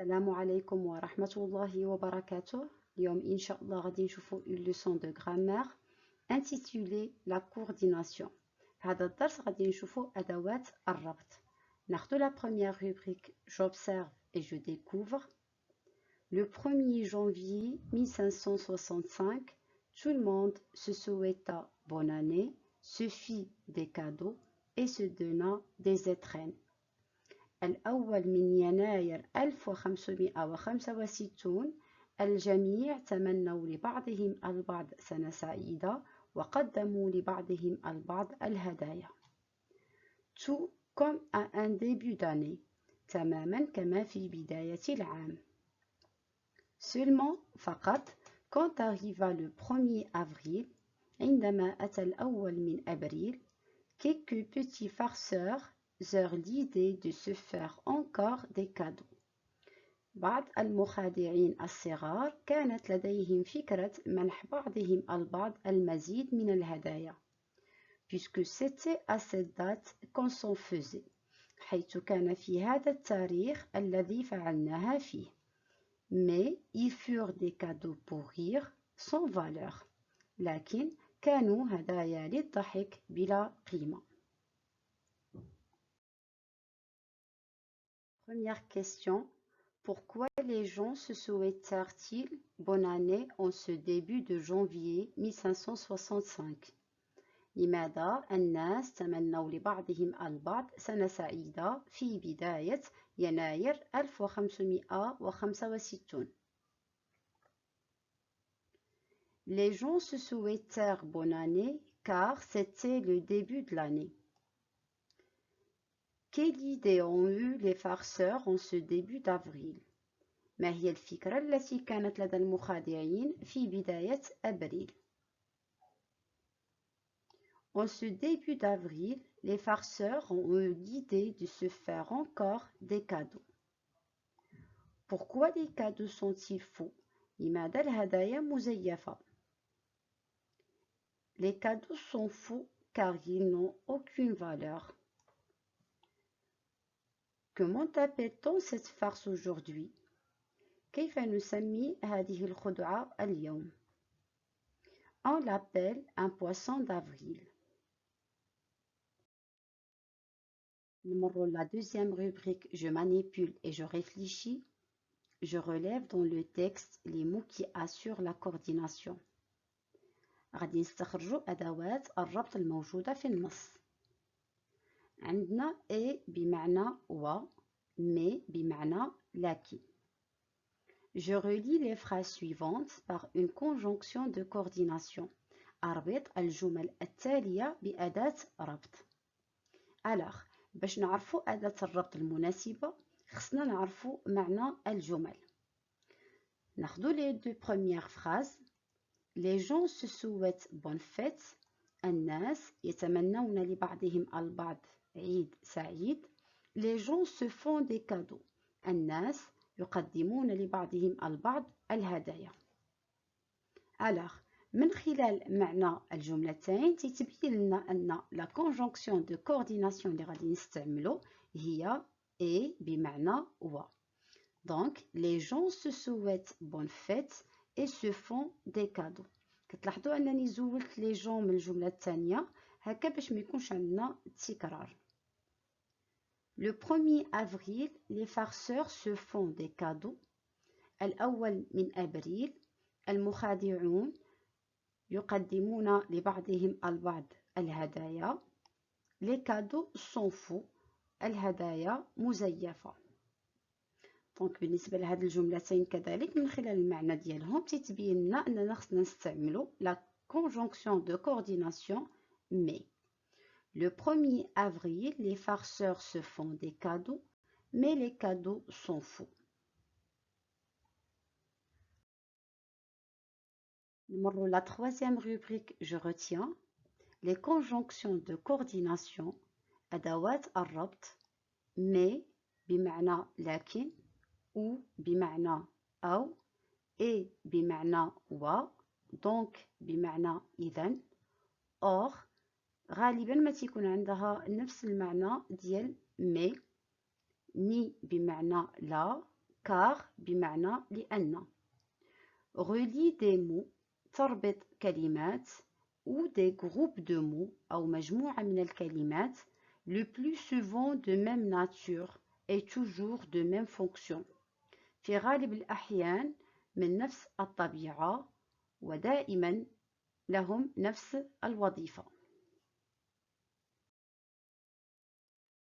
السلام عليكم ورحمة الله وبركاته. اليوم إن شاء الله غادي نشوفو une leçon de grammaire intitulée la coordination. في هذا الدرس غادي نشوفو أدوات الربط. ناخدو la première rubrique j'observe et je découvre. Le 1er janvier 1565, tout le monde se souhaita bonne année, se fit des cadeaux et se donna des étrennes. الأول من يناير 1565 الجميع تمنوا لبعضهم البعض سنة سعيدة وقدموا لبعضهم البعض الهدايا. Tout comme à un début d'année, تماما كما في بداية العام. Seulement فقط quand arriva le 1er avril عندما أتى الأول من أبريل quelques petits farceurs eurent l'idée de se faire encore des cadeaux. بعض المخادعين الصغار كانت لديهم فكرة منح بعضهم البعض المزيد من الهدايا. Puisque c'était à cette date qu'on s'en faisait. حيث كان في هذا التاريخ الذي فعلناها فيه. Mais ils furent des cadeaux pour rire sans valeur. لكن كانوا هدايا للضحك بلا قيمة. Première question. Pourquoi les gens se souhaitèrent-ils bonne année en ce début de janvier 1565 لماذا الناس تمنوا لبعضهم البعض سنة سعيدة في بداية يناير 1565 Les gens se souhaitèrent bonne année car c'était le début de l'année. Quelle idée ont eu les farceurs en ce début d'avril؟ ما هي الفكرة التي كانت لدى المخادعين في بداية أبريل؟ En ce début d'avril, les farceurs ont eu l'idée de se faire encore des cadeaux. Pourquoi les cadeaux sont-ils faux؟ لماذا الهدايا مزيفة؟ Les cadeaux sont faux car ils n'ont aucune valeur. Comment appelle-t-on cette farce aujourd'hui؟ كيف نسمي هذه الخدعة اليوم؟ On l'appelle un poisson d'avril. Numéro la deuxième rubrique, je manipule et je réfléchis. Je relève dans le texte les mots qui assurent la coordination. غادي نستخرجوا أدوات الربط الموجودة في النص. عندنا et بمعنى و mais بمعنى لكن. Je relis les phrases suivantes par une conjonction de coordination. أربط الجمل التالية بأداة ربط. Alors, باش نعرفوا أداة الربط المناسبة خصنا نعرفوا معنى الجمل. ناخدو les deux premières phrases. Les gens se souhaitent bonne fête. الناس يتمنون لبعضهم البعض عيد سعيد. Les gens se font des cadeaux. الناس يقدمون لبعضهم البعض الهدايا. Alors, من خلال معنى الجملتين تتبين لنا أن la conjonction de coordination اللي غادي نستعملو هي et بمعنى و. Donc, les gens se souhaitent bonne fête et se font des cadeaux. كتلاحظوا أنني زولت les gens من الجملة الثانية هكا باش ما يكونش عندنا تكرار. Le 1er avril, les farceurs se font des cadeaux. الأول من أبريل المخادعون يقدمون لبعضهم البعض الهدايا. Les cadeaux sont faux. الهدايا مزيفة. دونك بالنسبة لهاد الجملتين كذلك من خلال المعنى ديالهم تتبين لنا أننا خصنا نستعملو la conjonction de coordination mais. Le 1er avril, les farceurs se font des cadeaux, mais les cadeaux sont faux. Numéro la troisième rubrique, je retiens les conjonctions de coordination أدوات الربط mais بمعنى لكن ou بمعنى أو et بمعنى و donc بمعنى إذن or غالبا ما تيكون عندها نفس المعنى ديال mais ني بمعنى لا car بمعنى لأن. relie des mots تربط كلمات ou des groupes de mots أو مجموعة من الكلمات le plus souvent de même nature et toujours de même fonction. في غالب الأحيان من نفس الطبيعة ودائما لهم نفس الوظيفة.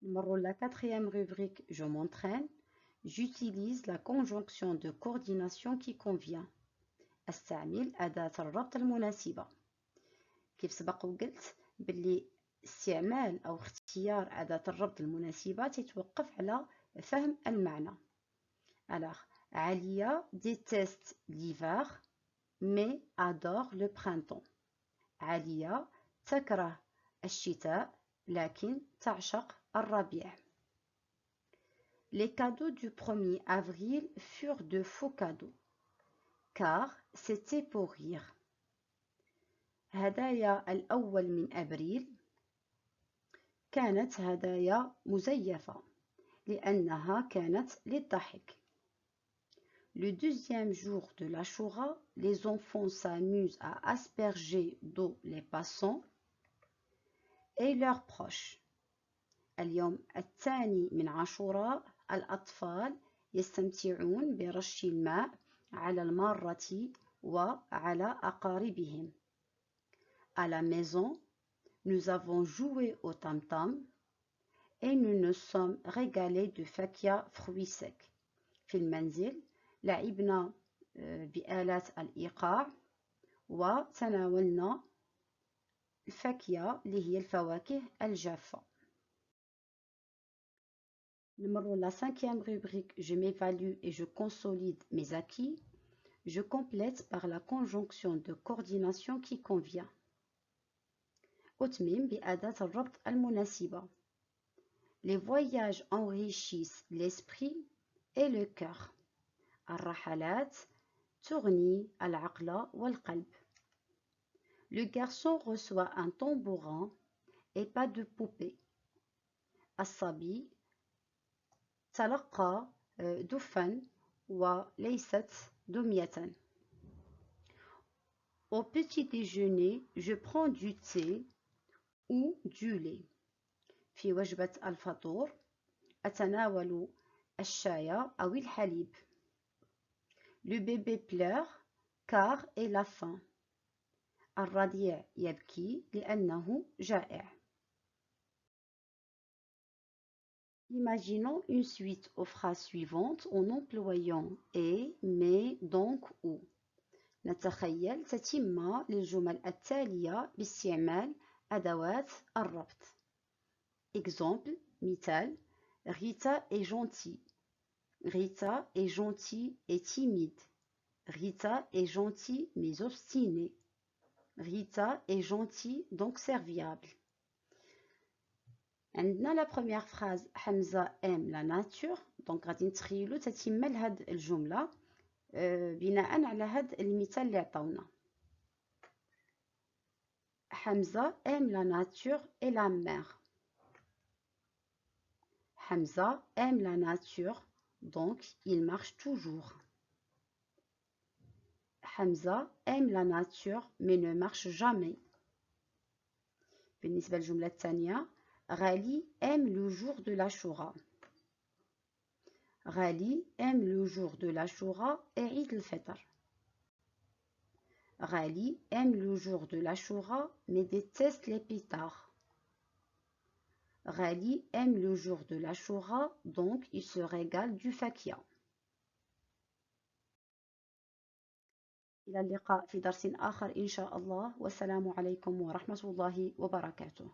Numéro la quatrième rubrique, je m'entraîne. J'utilise la conjonction de coordination qui convient. استعمل أداة الربط المناسبة. كيف سبق وقلت باللي استعمال أو اختيار أداة الربط المناسبة تتوقف على فهم المعنى. Alors, Alia déteste l'hiver mais adore le printemps. Alia تكره الشتاء لكن تعشق الربيع. Les cadeaux du 1er avril furent de faux cadeaux, car c'était pour rire. هدايا الأول من أبريل كانت هدايا مزيفة لأنها كانت للضحك. Le deuxième jour de l'Ashura, les enfants s'amusent à asperger d'eau les passants et leurs proches. اليوم الثاني من عاشوراء الأطفال يستمتعون برش الماء على المارة وعلى أقاربهم. À la maison, nous avons joué au tam-tam et nous nous sommes régalés de fakia fruits secs. في المنزل لعبنا بآلات الإيقاع وتناولنا الفاكهة اللي هي الفواكه الجافة. Numéro la cinquième rubrique, je m'évalue et je consolide mes acquis. Je complète par la conjonction de coordination qui convient. أتمم بأداة الربط المناسبة. Les voyages enrichissent l'esprit et le cœur. الرحلات تغني العقل والقلب. Le garçon reçoit un tambourin et pas de poupée. الصبي تلقى دفا وليست دمية. Au petit déjeuner, je prends du thé ou du lait. في وجبة الفطور أتناول الشاي أو الحليب. Le bébé pleure car il a faim. الرضيع يبكي لأنه جائع. Imaginons une suite aux phrases suivantes en employant et, mais, donc, ou. نتخيل تتمة للجمل التالية باستعمال أدوات الربط. Exemple, مثال, Rita est gentil. Rita est gentil et timide. Rita est gentil mais obstiné. Rita est gentil donc serviable. عندنا la première phrase حمزة aime la nature. donc غادي نتخيلوا تتم لهاد الجملة بناء على هاد المثال اللي عطاونا. حمزة aime la nature et la mer. Hamza aime la nature, donc il marche toujours. Hamza aime la nature, mais ne marche jamais. بالنسبة للجملة الثانية غالي aime le jour de l'Ashura. غالي aime le jour de l'Ashura et Eid al-Fitr. غالي aime le jour de l'Ashura, mais déteste les pétards. Rali aime le jour de l'Ashura, donc il se régale du fakia. إلى اللقاء في درس آخر إن شاء الله والسلام عليكم ورحمة الله وبركاته.